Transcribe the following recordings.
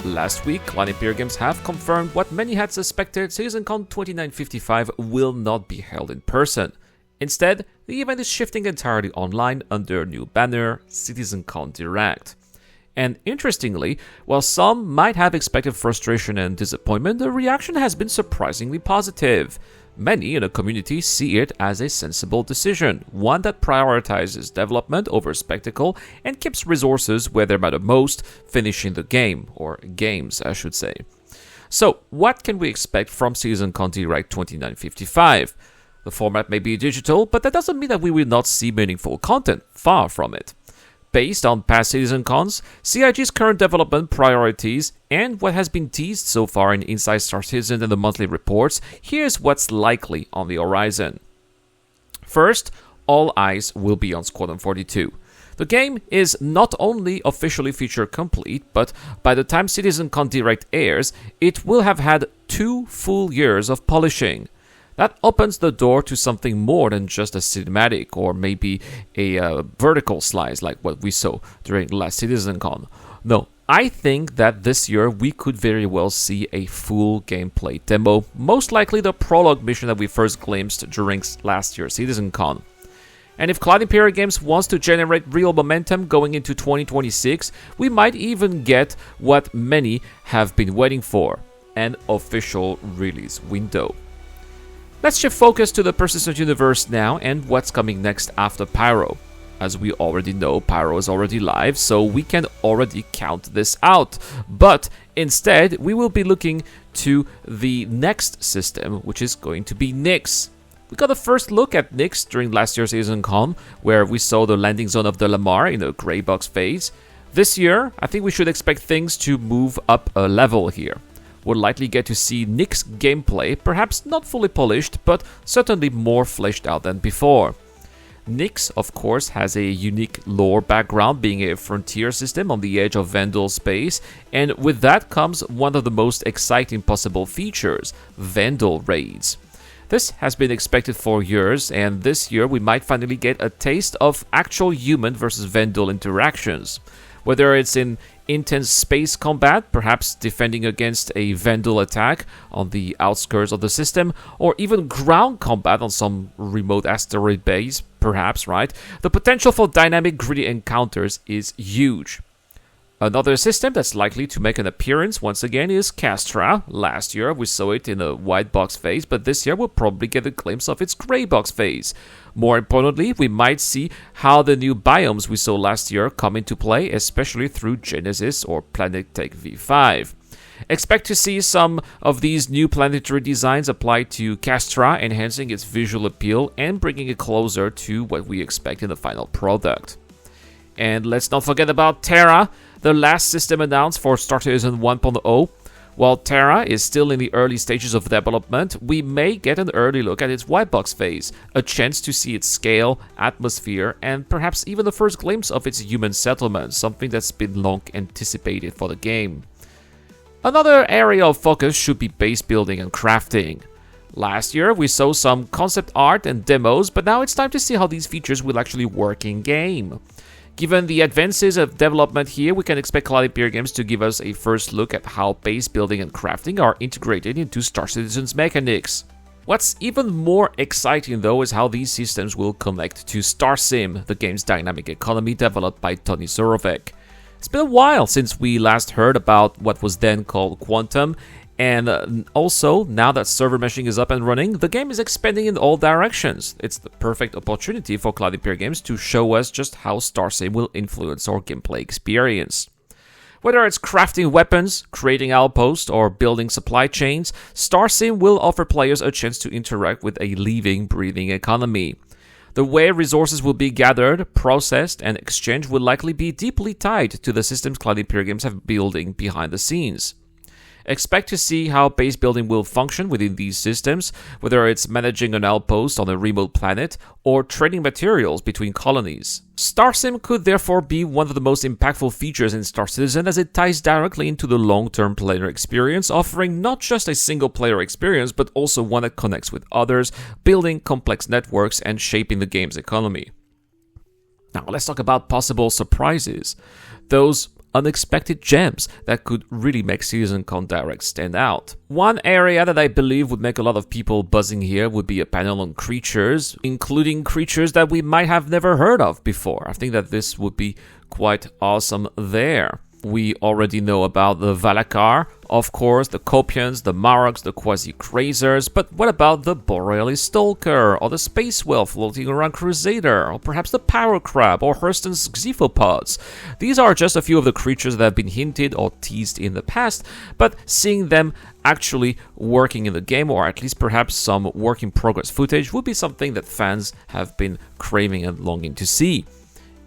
Last week, Cloud Imperial Games have confirmed what many had suspected: Citizencon 2955 will not be held in person. Instead, the event is shifting entirely online under a new banner, Citizencon Direct. And interestingly, while some might have expected frustration and disappointment, the reaction has been surprisingly positive. Many in the community see it as a sensible decision, one that prioritizes development over spectacle and keeps resources where they matter most, finishing the game, or games I should say. So, what can we expect from Citizencon Direct 2955? The format may be digital, but that doesn't mean that we will not see meaningful content, far from it. Based on past Citizencons, CIG's current development priorities, and what has been teased so far in Inside Star Citizen and the monthly reports, here's what's likely on the horizon. First, all eyes will be on Squadron 42. The game is not only officially feature complete, but by the time Citizencon Direct airs, it will have had 2 full years of polishing. That opens the door to something more than just a cinematic or maybe a vertical slice like what we saw during the last Citizencon. No, I think that this year we could very well see a full gameplay demo, most likely the prologue mission that we first glimpsed during last year's Citizencon. And if Cloud Imperial Games wants to generate real momentum going into 2026, we might even get what many have been waiting for: an official release window. Let's shift focus to the Persistent Universe now and what's coming next after Pyro. As we already know, Pyro is already live, so we can already count this out. But instead, we will be looking to the next system, which is going to be Nyx. We got a first look at Nyx during last year's Citizencon, where we saw the landing zone of the Lamar in the grey box phase. This year, I think we should expect things to move up a level here. We'll likely get to see Nyx gameplay, perhaps not fully polished, but certainly more fleshed out than before. Nyx, of course, has a unique lore background, being a frontier system on the edge of Vandal space, and with that comes one of the most exciting possible features: Vandal raids. This has been expected for years, and this year we might finally get a taste of actual human versus Vandal interactions. Whether it's in intense space combat, perhaps defending against a Vandal attack on the outskirts of the system, or even ground combat on some remote asteroid base, perhaps, right? The potential for dynamic, gritty encounters is huge. Another system that's likely to make an appearance once again is Castra. Last year we saw it in a white box phase, but this year we'll probably get a glimpse of its grey box phase. More importantly, we might see how the new biomes we saw last year come into play, especially through Genesis or Planet Tech V5. Expect to see some of these new planetary designs applied to Castra, enhancing its visual appeal and bringing it closer to what we expect in the final product. And let's not forget about Terra, the last system announced for Star Citizen 1.0. While Terra is still in the early stages of development, we may get an early look at its white box phase, a chance to see its scale, atmosphere, and perhaps even the first glimpse of its human settlement, something that's been long anticipated for the game. Another area of focus should be base building and crafting. Last year, we saw some concept art and demos, but now it's time to see how these features will actually work in-game. Given the advances of development here, we can expect Cloud Imperial Games to give us a first look at how base building and crafting are integrated into Star Citizen's mechanics. What's even more exciting though is how these systems will connect to StarSim, the game's dynamic economy developed by Tony Zorovec. It's been a while since we last heard about what was then called Quantum, and also, now that server meshing is up and running, the game is expanding in all directions. It's the perfect opportunity for Cloud Imperial Games to show us just how StarSim will influence our gameplay experience. Whether it's crafting weapons, creating outposts, or building supply chains, StarSim will offer players a chance to interact with a living, breathing economy. The way resources will be gathered, processed, and exchanged will likely be deeply tied to the systems Cloud Imperial Games have building behind the scenes. Expect to see how base building will function within these systems, whether it's managing an outpost on a remote planet or trading materials between colonies. StarSim could therefore be one of the most impactful features in Star Citizen, as it ties directly into the long-term player experience, offering not just a single-player experience, but also one that connects with others, building complex networks and shaping the game's economy. Now let's talk about possible surprises. Those unexpected gems that could really make Citizencon Direct stand out. One area that I believe would make a lot of people buzzing here would be a panel on creatures, including creatures that we might have never heard of before. I think that this would be quite awesome there. We already know about the Valakar, of course, the Copians, the Maroks, the Quasi-Crazers, but what about the Borealis Stalker, or the Space Whale floating around Crusader, or perhaps the Power Crab, or Hurston's Xiphopods? These are just a few of the creatures that have been hinted or teased in the past, but seeing them actually working in the game, or at least perhaps some work-in-progress footage, would be something that fans have been craving and longing to see.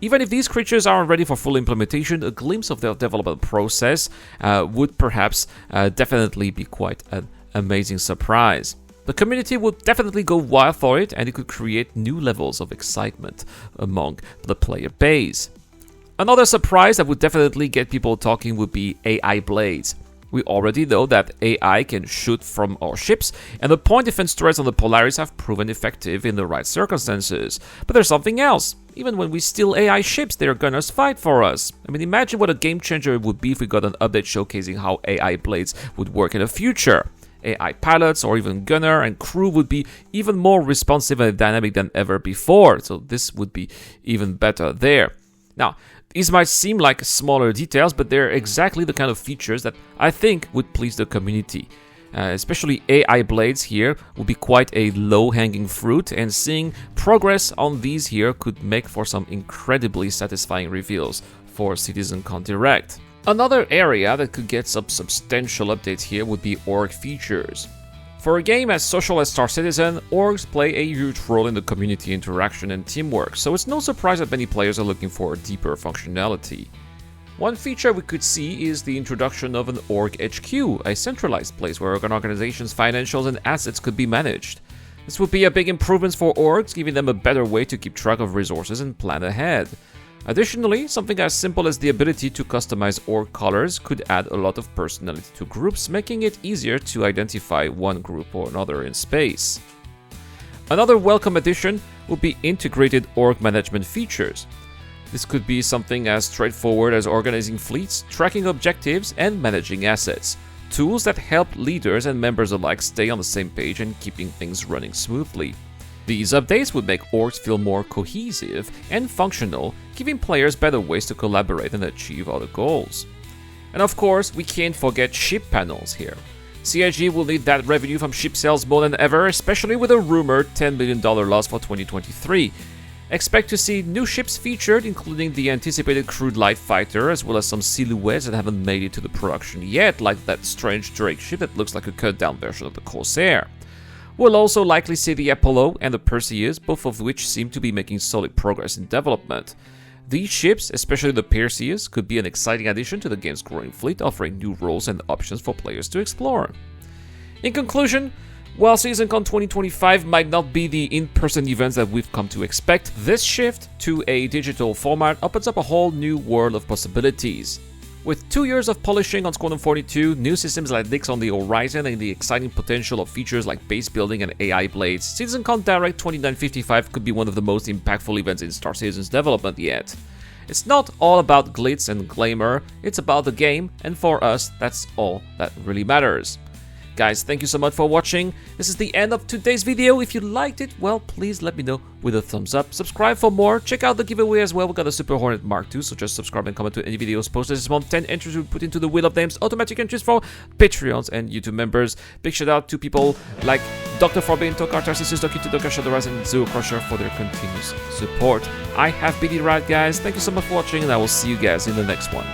Even if these creatures aren't ready for full implementation, a glimpse of their development process would perhaps definitely be quite an amazing surprise. The community would definitely go wild for it, and it could create new levels of excitement among the player base. Another surprise that would definitely get people talking would be AI blades. We already know that AI can shoot from our ships, and the point defense turrets on the Polaris have proven effective in the right circumstances. But there's something else. Even when we steal AI ships, they're gonna fight for us. I mean, imagine what a game changer it would be if we got an update showcasing how AI blades would work in the future. AI pilots or even gunner and crew would be even more responsive and dynamic than ever before, so this would be even better there. Now, these might seem like smaller details, but they're exactly the kind of features that I think would please the community. Especially AI blades here would be quite a low-hanging fruit, and seeing progress on these here could make for some incredibly satisfying reveals for Citizencon Direct. Another area that could get some substantial updates here would be org features. For a game as social as Star Citizen, orgs play a huge role in the community interaction and teamwork, so it's no surprise that many players are looking for deeper functionality. One feature we could see is the introduction of an org HQ, a centralized place where an organization's financials and assets could be managed. This would be a big improvement for orgs, giving them a better way to keep track of resources and plan ahead. Additionally, something as simple as the ability to customize org colors could add a lot of personality to groups, making it easier to identify one group or another in space. Another welcome addition would be integrated org management features. This could be something as straightforward as organizing fleets, tracking objectives, and managing assets. Tools that help leaders and members alike stay on the same page and keeping things running smoothly. These updates would make orgs feel more cohesive and functional, giving players better ways to collaborate and achieve other goals. And of course, we can't forget ship panels here. CIG will need that revenue from ship sales more than ever, especially with a rumored $10 million loss for 2023. Expect to see new ships featured, including the anticipated crewed light fighter, as well as some silhouettes that haven't made it to the production yet, like that strange Drake ship that looks like a cut-down version of the Corsair. We'll also likely see the Apollo and the Perseus, both of which seem to be making solid progress in development. These ships, especially the Perseus, could be an exciting addition to the game's growing fleet, offering new roles and options for players to explore. In conclusion, while Citizencon 2025 might not be the in-person events that we've come to expect, this shift to a digital format opens up a whole new world of possibilities. With 2 years of polishing on Squadron 42, new systems like Nyx on the horizon, and the exciting potential of features like base building and AI blades, Citizencon Direct 2955 could be one of the most impactful events in Star Citizen's development yet. It's not all about glitz and glamour, it's about the game, and for us, that's all that really matters. Guys, thank you so much for watching. This is the end of today's video. If you liked it, well, please let me know with a thumbs up. Subscribe for more. Check out the giveaway as well. We got a Super Hornet Mark II, so just subscribe and comment to any videos posted this month. 10 entries we put into the Wheel of Names, automatic entries for Patreons and YouTube members. Big shout out to people like Dr. Forbin, Tokar Tarsisus, Doki Doka Shadowrise, and Zero Crusher for their continuous support. I have been Rad, guys. Thank you so much for watching, and I will see you guys in the next one.